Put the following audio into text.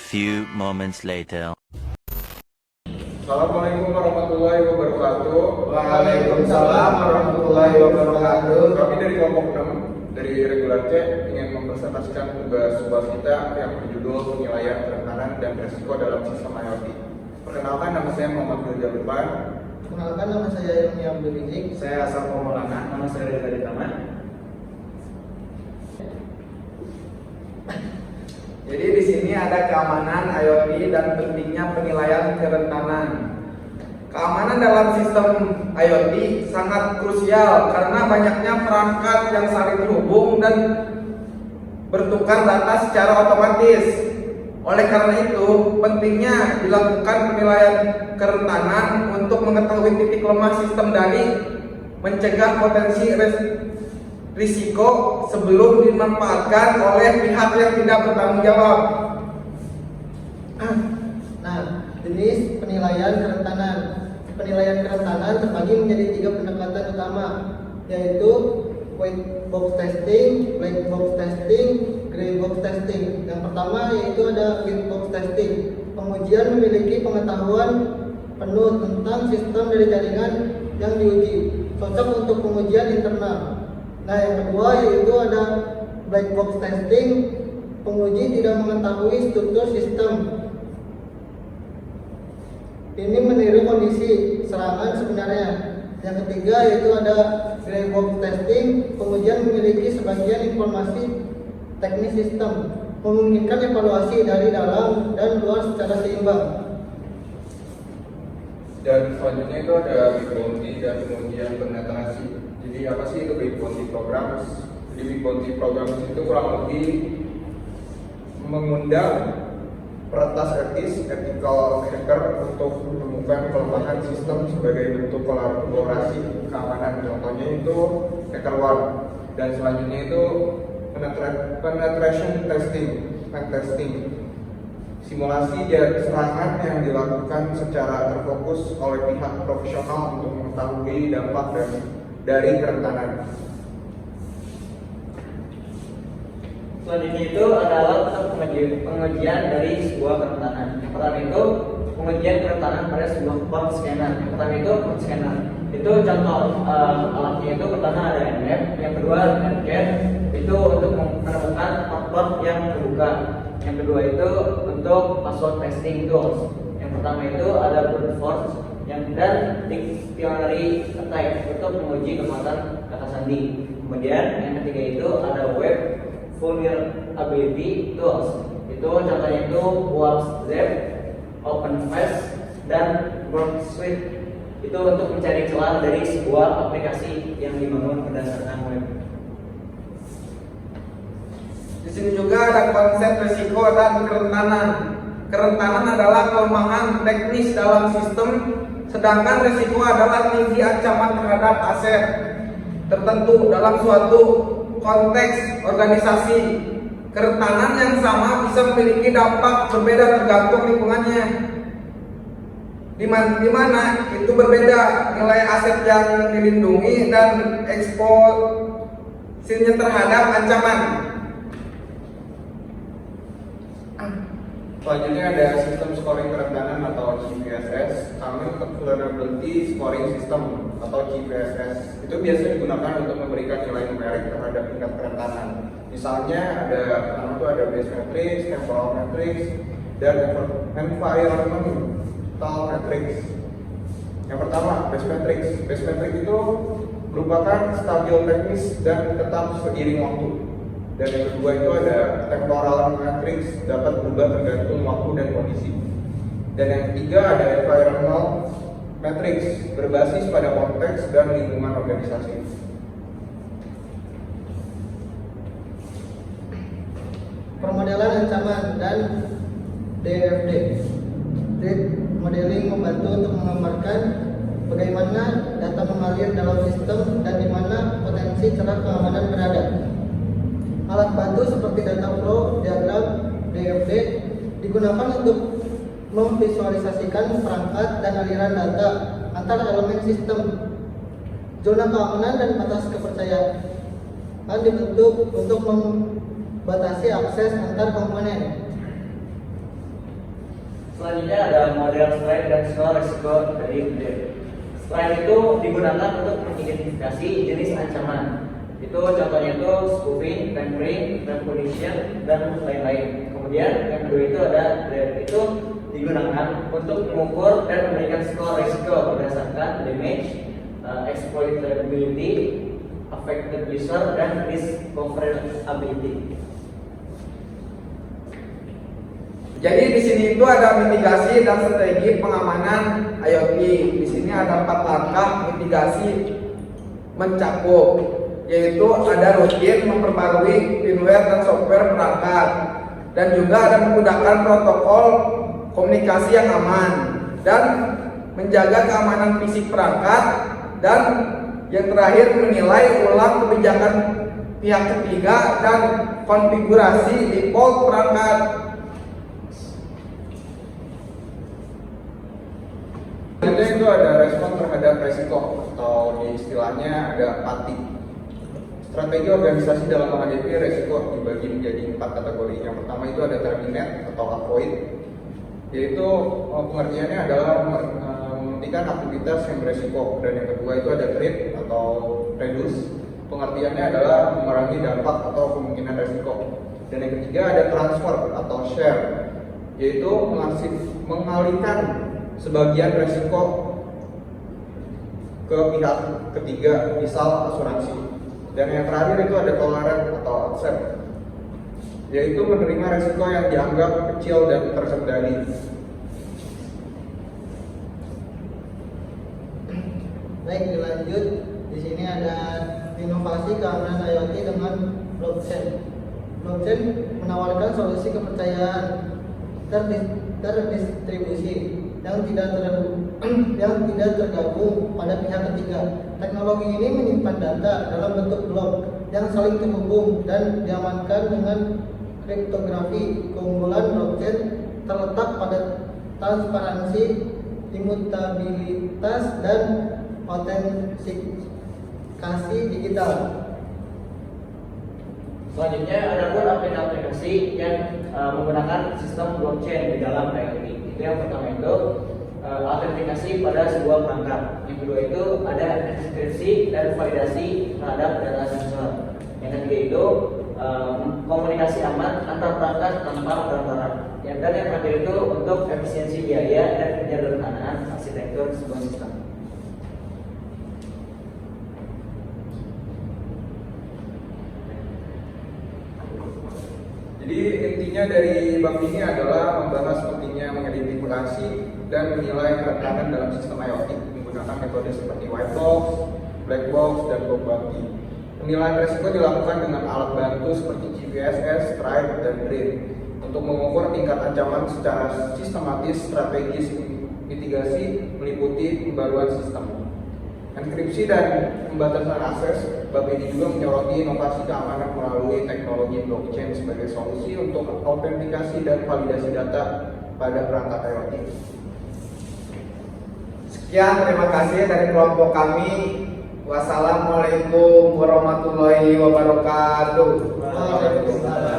few moments later. Assalamualaikum warahmatullahi wabarakatuh. Waalaikumsalam warahmatullahi wabarakatuh. Kami dari kelompok 6 dari regular C ingin mempresentasikan tugas kita yang berjudul penilaian kerentanan dan risiko dalam sistem IoT. Perkenalkan, nama saya Muhammad Firja Lufan. Perkenalkan, nama saya Ilmi Abdul Rizik. Saya Asal Maulana, nama saya Reza Ditaman. Jadi di sini ada keamanan IoT dan pentingnya penilaian kerentanan. Keamanan dalam sistem IoT sangat krusial karena banyaknya perangkat yang saling terhubung dan bertukar data secara otomatis. Oleh karena itu, pentingnya dilakukan penilaian kerentanan untuk mengetahui titik lemah sistem dari mencegah potensi risiko sebelum dimanfaatkan oleh pihak yang tidak bertanggung jawab. Nah, jenis penilaian kerentanan. Penilaian kerentanan terbagi menjadi 3 pendekatan utama, yaitu white box testing, black box testing, gray box testing. Yang pertama yaitu ada white box testing. Pengujian memiliki pengetahuan penuh tentang sistem dari jaringan yang diuji, cocok untuk pengujian internal. Nah, yang kedua yaitu ada black box testing. Penguji tidak mengetahui struktur sistem. Ini meniru kondisi serangan sebenarnya. Yang ketiga yaitu ada gray box testing. Pengujian memiliki sebagian informasi teknis sistem, memungkinkan evaluasi dari dalam dan luar secara seimbang. Dan selanjutnya itu ada big bounty dan pengujian penetrasi. Jadi apa sih itu big bounty program? Jadi big bounty program itu kurang lebih mengundang peretas etis, ethical hacker untuk menemukan kelemahan sistem sebagai bentuk kolaborasi keamanan. Contohnya itu HackerOne. Dan selanjutnya itu penetration testing, pen testing. Simulasi serangan yang dilakukan secara terfokus oleh pihak profesional untuk mengetahui dampak dari kerentanan. Selanjutnya itu adalah pengujian dari sebuah kerentanan. Yang pertama itu pengujian kerentanan pada sebuah port scanner. Yang pertama itu port scanner. Itu contoh alatnya itu pertama ada NF, yang kedua NCAP itu untuk menemukan port yang terbuka. Yang kedua itu untuk password testing tools. Yang pertama itu ada brute force dan dictionary attack untuk menguji kekuatan kata sandi. Kemudian yang ketiga itu ada web vulnerability tools. Itu contohnya itu WhatsApp, OpenFace, dan Worksuite. Itu untuk mencari celah dari sebuah aplikasi yang dibangun berdasarkan web. Di sini juga ada konsep risiko dan kerentanan. Kerentanan adalah kelemahan teknis dalam sistem, sedangkan risiko adalah tinggi ancaman terhadap aset tertentu dalam suatu konteks organisasi. Kerentanan yang sama bisa memiliki dampak berbeda tergantung lingkungannya. Di mana itu berbeda nilai aset yang dilindungi dan eksposinya terhadap ancaman. Selanjutnya ada sistem scoring kerentanan atau CVSS, Common Vulnerability Scoring System atau CVSS. Itu biasa digunakan untuk memberikan nilai numerik terhadap tingkat kerentanan. Misalnya pertama itu ada base matrix, temporal matrix, dan environmental matrix. Yang pertama base matrix. Base matrix itu merupakan stabil teknis dan tetap seiring waktu. Dan yang kedua itu ada temporal matrix, dapat berubah tergantung waktu dan kondisi. Dan yang ketiga ada environmental matrix, berbasis pada konteks dan lingkungan organisasi. Permodelan ancaman dan DFD. Threat modeling membantu untuk menggambarkan bagaimana data mengalir dalam sistem dan di mana potensi celah keamanan berada. Alat bantu seperti data flow diagram DFD digunakan untuk memvisualisasikan perangkat dan aliran data antar elemen sistem. Zona keamanan dan batas kepercayaan dibentuk untuk membatasi akses antar komponen. Selanjutnya ada model strike dan skor risiko dari model. Strike itu digunakan untuk mengidentifikasi jenis ancaman. Itu contohnya itu spoofing, tampering, manipulation, dan lain-lain. Kemudian yang kedua itu ada dread. Itu digunakan untuk mengukur dan memberikan skor risiko berdasarkan damage, exploitability, affected user, dan discoverability. Jadi di sini itu ada mitigasi dan strategi pengamanan IoT. Di sini ada 4 langkah mitigasi mencakup, yaitu ada rutin memperbarui firmware dan software perangkat, dan juga ada menggunakan protokol komunikasi yang aman, dan menjaga keamanan fisik perangkat, dan yang terakhir menilai ulang kebijakan pihak ketiga dan konfigurasi default perangkat. Selanjutnya itu ada respon terhadap resiko atau di istilahnya ada PATI. Strategi organisasi dalam menghadapi resiko dibagi menjadi 4 kategori. Yang pertama itu ada terminate atau avoid, yaitu pengertiannya adalah menghentikan aktivitas yang beresiko. Dan yang kedua itu ada treat atau reduce, pengertiannya adalah mengurangi dampak atau kemungkinan resiko. Dan yang ketiga ada transfer atau share, yaitu mengalihkan sebagian resiko ke pihak ketiga, misal asuransi. Dan yang terakhir itu ada tolerant atau accept, yaitu menerima resiko yang dianggap kecil dan terkendali. Baik, dilanjut. Di sini ada inovasi keamanan IoT dengan blockchain. Blockchain menawarkan solusi kepercayaan terdistribusi yang tidak tergabung pada pihak ketiga. Teknologi ini menyimpan data dalam bentuk blok yang saling terhubung dan diamankan dengan kriptografi. Keunggulan blockchain terletak pada transparansi, imutabilitas, dan autentikasi digital. Selanjutnya ada pun aplikasi yang menggunakan sistem blockchain di dalam IoT. Itu yang pertama itu autentikasi pada sebuah perangkat. Yang kedua itu ada enkripsi dan validasi terhadap data sensor. Yang ketiga itu komunikasi aman antar perangkat tanpa perantaraan. Dan yang terakhir itu untuk efisiensi biaya dan penyederhanaan arsitektur sebuah sistem. Jadi intinya dari bab ini adalah membahas pentingnya mengidentifikasi dan menilai kerentanan dalam sistem IoT menggunakan metode seperti white box, black box, dan bug bounty. Penilaian resiko dilakukan dengan alat bantu seperti GPSS, Strike, dan DRIP untuk mengukur tingkat ancaman secara sistematis. Strategis mitigasi meliputi pembaruan sistem, enkripsi, dan pembatasan akses. Bab ini juga menyoroti inovasi keamanan melalui teknologi blockchain sebagai solusi untuk autentikasi dan validasi data pada perangkat IoT. Sekian, terima kasih dari kelompok kami. Wassalamualaikum warahmatullahi wabarakatuh. Waalaikumsalam.